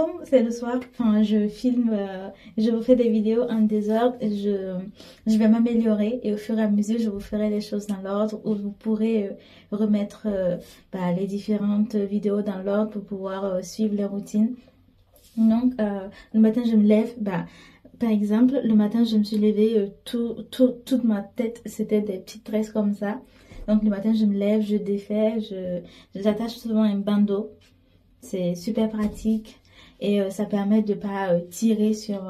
comme c'est le soir, enfin, je filme, je vous fais des vidéos en désordre, je vais m'améliorer et au fur et à mesure, je vous ferai les choses dans l'ordre où vous pourrez remettre les différentes vidéos dans l'ordre pour pouvoir suivre les routines. Donc, le matin, je me lève, par exemple, le matin, je me suis levée, toute ma tête, c'était des petites tresses comme ça. Donc, le matin, je me lève, je défais, j'attache souvent un bandeau. C'est super pratique et ça permet de pas tirer sur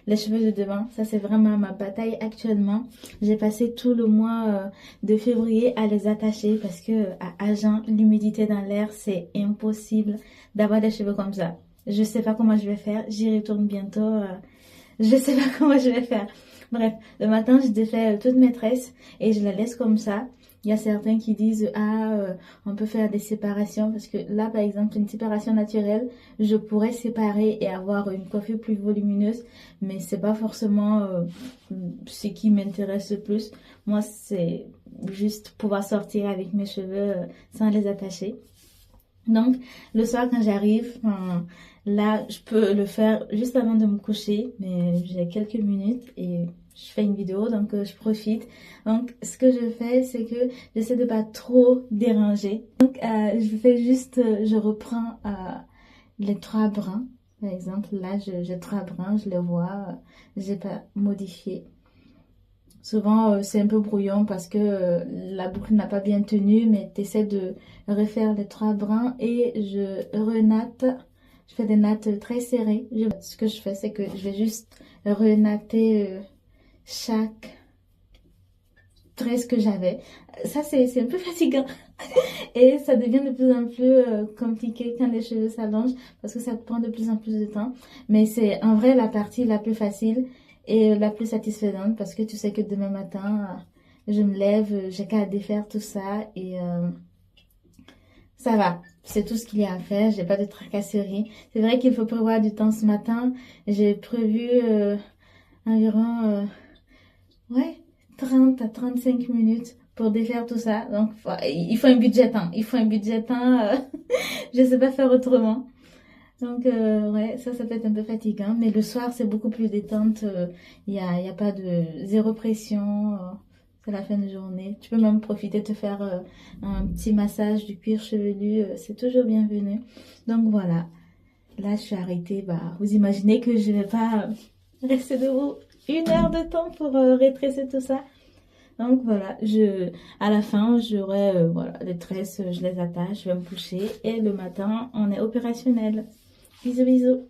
les cheveux de devant. Ça, c'est vraiment ma bataille actuellement. J'ai passé tout le mois de février à les attacher parce que à Agen, l'humidité dans l'air, c'est impossible d'avoir des cheveux comme ça. Je sais pas comment je vais faire. J'y retourne bientôt. Je sais pas comment je vais faire. Bref, le matin, je défais toutes mes tresses et je les laisse comme ça. Il y a certains qui disent, on peut faire des séparations parce que là, par exemple, une séparation naturelle, je pourrais séparer et avoir une coiffure plus volumineuse, mais c'est pas forcément ce qui m'intéresse le plus. Moi, c'est juste pouvoir sortir avec mes cheveux sans les attacher. Donc, le soir, quand j'arrive, là, je peux le faire juste avant de me coucher, mais j'ai quelques minutes et je fais une vidéo, donc je profite. Donc, ce que je fais, c'est que j'essaie de pas trop déranger. Donc, je reprends les 3 brins. Par exemple, là, j'ai 3 brins, je les vois, j'ai pas modifié. Souvent, c'est un peu brouillon parce que la boucle n'a pas bien tenu, mais tu essaies de refaire les 3 brins et je renatte. Je fais des nattes très serrées. Ce que je fais, c'est que je vais juste renatter chaque tresse que j'avais. Ça, c'est un peu fatigant. Et ça devient de plus en plus compliqué quand les cheveux s'allongent parce que ça te prend de plus en plus de temps. Mais c'est en vrai la partie la plus facile et la plus satisfaisante parce que tu sais que demain matin, je me lève, j'ai qu'à défaire tout ça et ça va. C'est tout ce qu'il y a à faire, j'ai pas de tracasserie. C'est vrai qu'il faut prévoir du temps ce matin. J'ai prévu environ 30 à 35 minutes pour défaire tout ça. Donc, il faut un budget temps. Il faut un budget temps. Je sais pas faire autrement. Donc, ça peut être un peu fatigant. Mais le soir, c'est beaucoup plus détente. Il y a pas de zéro pression. C'est la fin de journée. Tu peux même profiter de te faire un petit massage du cuir chevelu. C'est toujours bienvenu. Donc, voilà. Là, je suis arrêtée. Vous imaginez que je vais pas rester debout 1 heure de temps pour rétrécir tout ça. Donc voilà, à la fin, j'aurai les tresses, je les attache, je vais me coucher et le matin, on est opérationnel. Bisous, bisous.